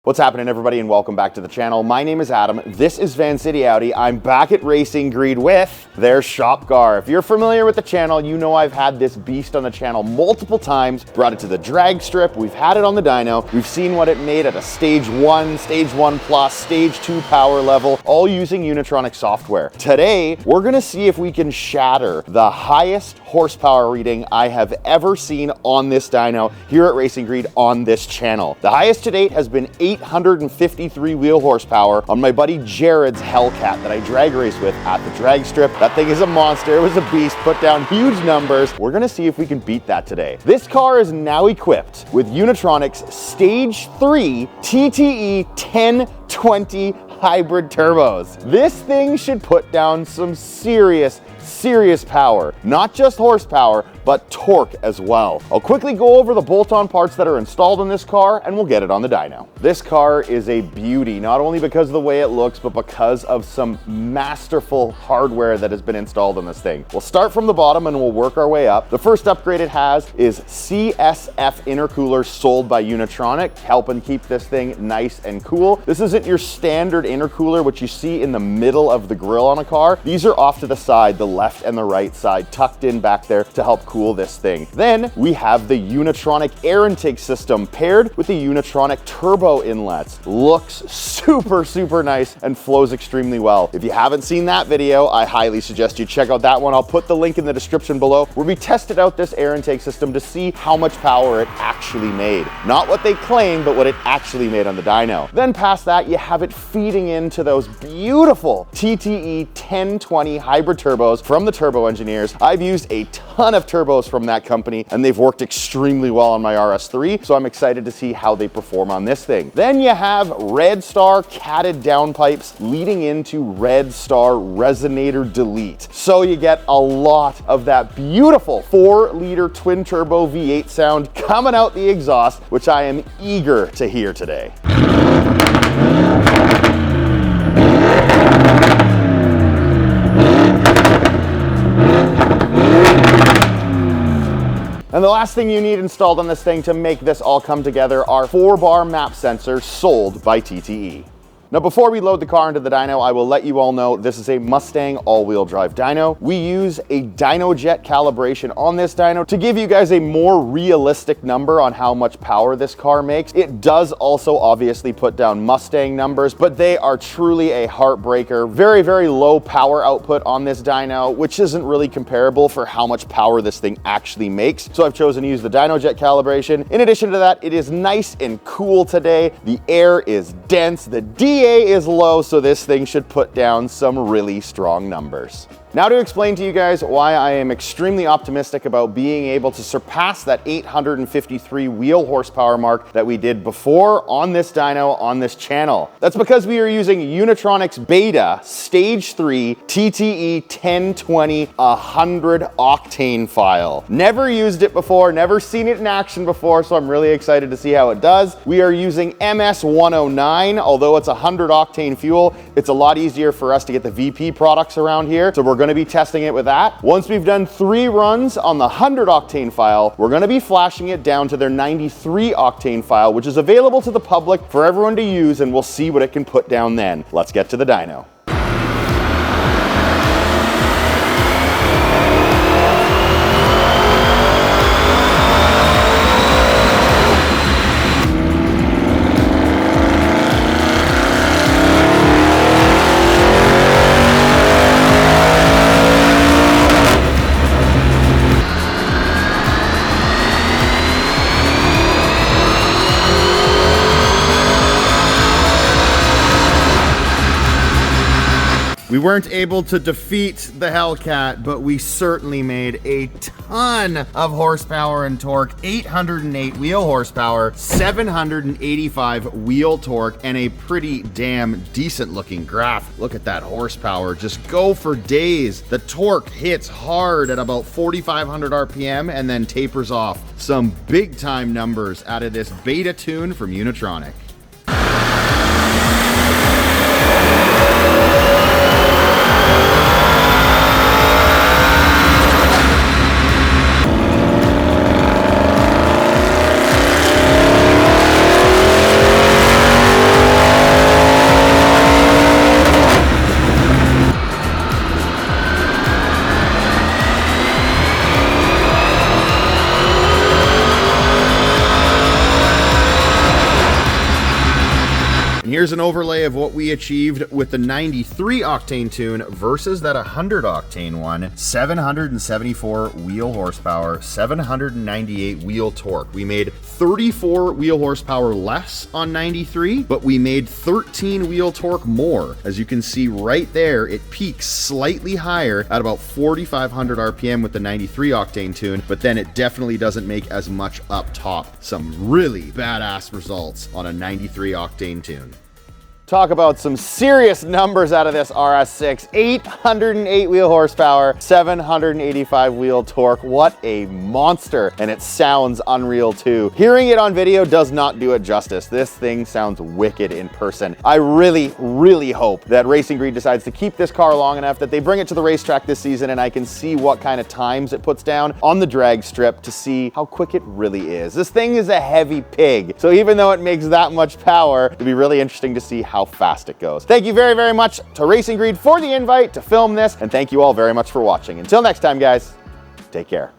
What's happening, everybody, and welcome back to the channel. My name is Adam. This is Vancity Audi. I'm back at Racing Greed with their shop car. If you're familiar with the channel, you know I've had this beast on the channel multiple times, brought it to the drag strip, we've had it on the dyno, we've seen what it made at a stage 1, stage 1 plus, stage 2 power level, all using Unitronic software. Today, we're gonna see if we can shatter the highest horsepower reading I have ever seen on this dyno here at Racing Greed on this channel. The highest to date has been 853 wheel horsepower on my buddy Jared's Hellcat that I drag race with at the drag strip. That thing is a monster. It was a beast, put down huge numbers. We're gonna see if we can beat that today. This car is now equipped with Unitronic's Stage 3 TTE1020 hybrid turbos. This thing should put down some serious power. Not just horsepower, but torque as well. I'll quickly go over the bolt-on parts that are installed in this car and we'll get it on the dyno. This car is a beauty, not only because of the way it looks, but because of some masterful hardware that has been installed in this thing. We'll start from the bottom and we'll work our way up. The first upgrade it has is CSF intercooler sold by Unitronic, helping keep this thing nice and cool. This isn't your standard intercooler, which you see in the middle of the grille on a car. These are off to the side, the left and the right side, tucked in back there to help cool this thing. Then we have the Unitronic air intake system paired with the Unitronic turbo inlets. Looks super nice and flows extremely well. If you haven't seen that video, I highly suggest you check out that one. I'll put the link in the description below where we tested out this air intake system to see how much power it actually made. Not what they claim, but what it actually made on the dyno. Then past that, you have it feeding into those beautiful TTE 1020 hybrid turbos from the turbo engineers. I've used a ton of turbos from that company and they've worked extremely well on my RS3, so I'm excited to see how they perform on this thing. Then you have Red Star catted downpipes leading into Red Star resonator delete. So you get a lot of that beautiful 4-liter twin turbo V8 sound coming out the exhaust, which I am eager to hear today. And the last thing you need installed on this thing to make this all come together are 4-bar map sensors sold by TTE. Now, before we load the car into the dyno, I will let you all know this is a Mustang all-wheel drive dyno. We use a DynoJet calibration on this dyno to give you guys a more realistic number on how much power this car makes. It does also obviously put down Mustang numbers, but they are truly a heartbreaker. Very low power output on this dyno, which isn't really comparable for how much power this thing actually makes. So I've chosen to use the DynoJet calibration. In addition to that, it is nice and cool today. The air is dense. The DA is low, so this thing should put down some really strong numbers. Now to explain to you guys why I am extremely optimistic about being able to surpass that 853 wheel horsepower mark that we did before on this dyno on this channel. That's because we are using Unitronic's Beta Stage 3 TTE 1020 100 Octane file. Never used it before, never seen it in action before, so I'm really excited to see how it does. We are using MS109, although it's 100 octane fuel, it's a lot easier for us to get the VP products around here, so we're going to be testing it with that. Once we've done 3 runs on the 100 octane file, we're going to be flashing it down to their 93 octane file, which is available to the public for everyone to use, and we'll see what it can put down then. Let's get to the dyno. We weren't able to defeat the Hellcat, but we certainly made a ton of horsepower and torque. 808 wheel horsepower, 785 wheel torque, and a pretty damn decent looking graph. Look at that horsepower, just go for days. The torque hits hard at about 4,500 RPM and then tapers off. Some big time numbers out of this beta tune from Unitronic. here's an overlay of what we achieved with the 93 octane tune versus that 100 octane one. 774 wheel horsepower, 798 wheel torque. We made 34 wheel horsepower less on 93, but we made 13 wheel torque more. As you can see right there, it peaks slightly higher at about 4,500 RPM with the 93 octane tune, but then it definitely doesn't make as much up top. Some really badass results on a 93 octane tune. Talk about some serious numbers out of this RS6. 808 wheel horsepower, 785 wheel torque. What a monster. And it sounds unreal too. Hearing it on video does not do it justice. This thing sounds wicked in person. I really, really hope that Racing Greed decides to keep this car long enough that they bring it to the racetrack this season and I can see what kind of times it puts down on the drag strip to see how quick it really is. This thing is a heavy pig. So even though it makes that much power, it'd be really interesting to see how fast it goes. Thank you very, very much to Racing Greed for the invite to film this, and thank you all very much for watching. Until next time, guys, take care.